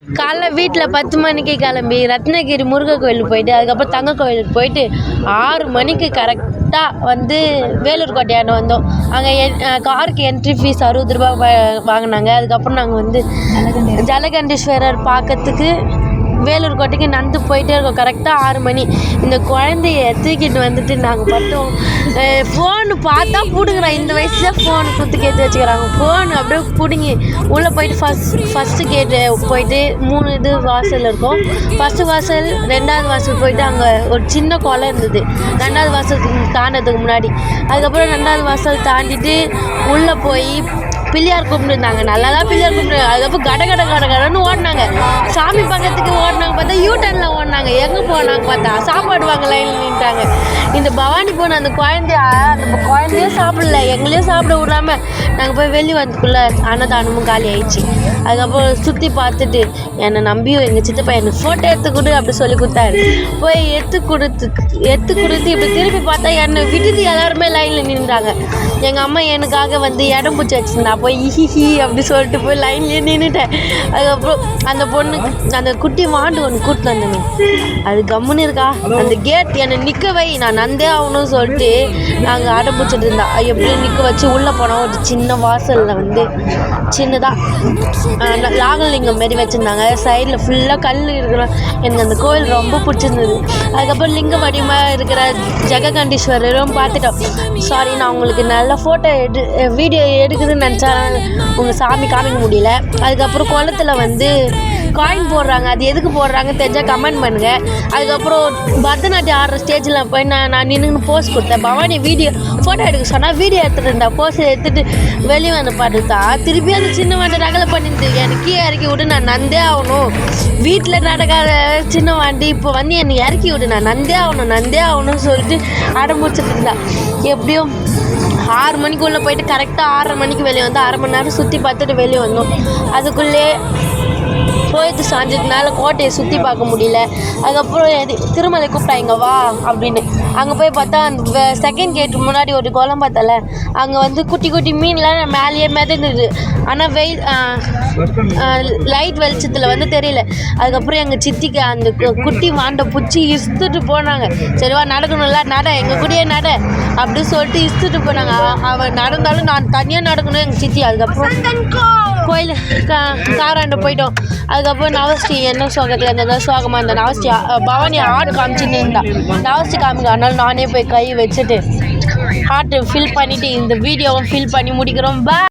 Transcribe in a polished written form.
காலைல வீட்டில் 10 மணிக்கு கிளம்பி ரத்னகிரி முருகன் கோயிலுக்கு போயிட்டு அதுக்கப்புறம் தங்க கோயிலுக்கு போயிட்டு 6 மணிக்கு கரெக்டாக வந்து வேலூர் கோட்டையாண்ட வந்தோம். அங்கே காருக்கு என்ட்ரி ஃபீஸ் 60 ரூபா வாங்கினாங்க. அதுக்கப்புறம் நாங்கள் வந்து ஜலகண்டீஸ்வரர் பார்க்கறதுக்கு வேலூர் கோட்டைக்கு நடந்து போயிட்டே இருக்கோம். கரெக்டாக 6 மணி. இந்த குழந்தைய தூக்கிட்டு வந்துட்டு நாங்கள் பார்த்தோம். ஃபோனு பார்த்தா பிடுங்குறான். இந்த வயசில் ஃபோனு குத்து கேட்டு வச்சுக்கிறாங்க. ஃபோனு அப்படியே பிடுங்கி உள்ளே போயிட்டு ஃபஸ்ட்டு கேட்டு போயிட்டு 3 இது வாசல் இருக்கும். ஃபஸ்ட்டு வாசல் 2வது வாசல் போயிட்டு அங்கே ஒரு சின்ன குளம் இருந்தது 2வது வாசல் தாண்டதுக்கு முன்னாடி. அதுக்கப்புறம் 2வது வாசல் தாண்டிட்டு உள்ளே போய் பிள்ளையார் கும்பிட்டுருந்தாங்க. நல்லா தான் பிள்ளையார் கும்பிட்டு அதுக்கப்புறம் கடன்னு ஓடினாங்க. சாமி பக்கத்துக்கு ஓடினாங்க. பார்த்தா யூடர்னில் ஓடினாங்க. எங்கே போனாங்க பார்த்தா சாப்பாடு வாங்க லைனில் நின்ட்டாங்க. இந்த பவானி போன அந்த குழந்தையே சாப்பிடல, எங்களையும் சாப்பிட விடாம நாங்கள் போய் வெளியே வந்துக்குள்ளே அன்னதானமும் காலி ஆயிடுச்சு. அதுக்கப்புறம் சுற்றி பார்த்துட்டு என்னை நம்பியும் எங்கள் சித்தப்பா எனக்கு ஃபோட்டோ எடுத்து கொடு அப்படி சொல்லி கொடுத்தாரு. போய் எடுத்து கொடுத்து இப்படி திருப்பி பார்த்தா என்னை விட்டுட்டு எல்லாருமே லைனில் நின்றாங்க. எங்கள் அம்மா எனக்காக வந்து இடம் பிடிச்சி வச்சுருந்தா. போய் ஹி அப்படி சொல்லிட்டு போய் லைன்லேயே நின்றுட்டேன். அதுக்கப்புறம் அந்த பொண்ணுக்கு அந்த குட்டி வாண்டு ஒன்று கூட்டிட்டு வந்தேன். அது கம்முன்னு இருக்கா. அந்த கேட் என்னை நிற்க வை, நான் நந்தே ஆகணும்னு சொல்லிட்டு நாங்கள் அடம் பிடிச்சிட்டு இருந்தா. எப்படியும் நிற்க வச்சு உள்ளே போனோம். ஒரு சின்ன வாசலில் வந்து சின்னதாக நாகலிங்கம் மாரி வச்சுருந்தாங்க. சைடில் ஃபுல்லாக கல் இருக்கிற எனக்கு அந்த கோயில் ரொம்ப பிடிச்சிருந்தது. அதுக்கப்புறம் லிங்க வடிவமாக இருக்கிற ஜெககண்டீஸ்வரரும் பார்த்துட்டோம். சாரி, நான் உங்களுக்கு நல்ல ஃபோட்டோ வீடியோ எடுக்குதுன்னு நினச்சா உங்கள் சாமி காமிக்க முடியல. அதுக்கப்புறம் குளத்துல வந்து காயின் போடுறாங்க. அது எதுக்கு போடுறாங்க தெரிஞ்சால் கமெண்ட் பண்ணுங்கள். அதுக்கப்புறம் பரதநாட்டியம் ஆடுற ஸ்டேஜில் போய் நான் நின்று போஸ் கொடுத்தேன். பவானி ஃபோட்டோ எடுக்க சொன்னால் வீடியோ எடுத்துகிட்டு இருந்தேன். போஸ் எடுத்துகிட்டு வெளியே வந்து பார்த்தா திருப்பி அந்த சின்ன வாண்டை நகலை பண்ணிட்டு எனக்கு இறக்கி விட்டு நான் நந்தே ஆகணும். வீட்டில் நடக்காத சின்ன வாண்டி இப்போ வந்து என்னை இறக்கி விட்டு நான் நந்தே ஆகணும்னு சொல்லிட்டு அடம்பிடிச்சிட்டு இருந்தேன். எப்படியும் 6 மணிக்குள்ளே போயிட்டு கரெக்டாக 6:30 மணிக்கு வெளியே வந்து 1/2 மணி நேரம் சுற்றி பார்த்துட்டு வெளியே வந்தோம். அதுக்குள்ளே போயிட்டு சாஞ்சதுனால கோட்டையை சுற்றி பார்க்க முடியல. அதுக்கப்புறம் திருமலை கூப்பிட்டாங்க வா அப்படின்னு. அங்கே போய் பார்த்தா அந்த செகண்ட் கேட்டு முன்னாடி ஒரு குளம் பார்த்தல, அங்கே வந்து குட்டி குட்டி மீன்லாம் மேலேயே மிதந்துது. ஆனால் லைட் வெளிச்சத்தில் வந்து தெரியல. அதுக்கப்புறம் எங்கள் சித்திக்கு அந்த குட்டி வாண்டை பிடிச்சி இழுத்துட்டு போனாங்க. சரிவா நடக்கணும்ல, எங்கள் கூடயே நட அப்படின்னு சொல்லிட்டு இழுத்துட்டு போனாங்க. அவன் நடந்தாலும் நான் தனியாக நடக்கணும் எங்கள் சித்தி. அதுக்கப்புறம் கோயில் காராண்ட போயிட்டோம். அதுக்கப்புறம் நவஸ்ரீ என்ன சோகத்தில் இருந்தது சோகமாக இருந்த நவஸ்ரீ பவானி ஆடு காமிச்சின்னு இருந்தா. நவஸ்ரீ காமிக்க அதனால நானே போய் கை வச்சுட்டு ஹார்ட்டு ஃபில் பண்ணிவிட்டு இந்த வீடியோவும் ஃபில் பண்ணி முடிக்கிறோம்.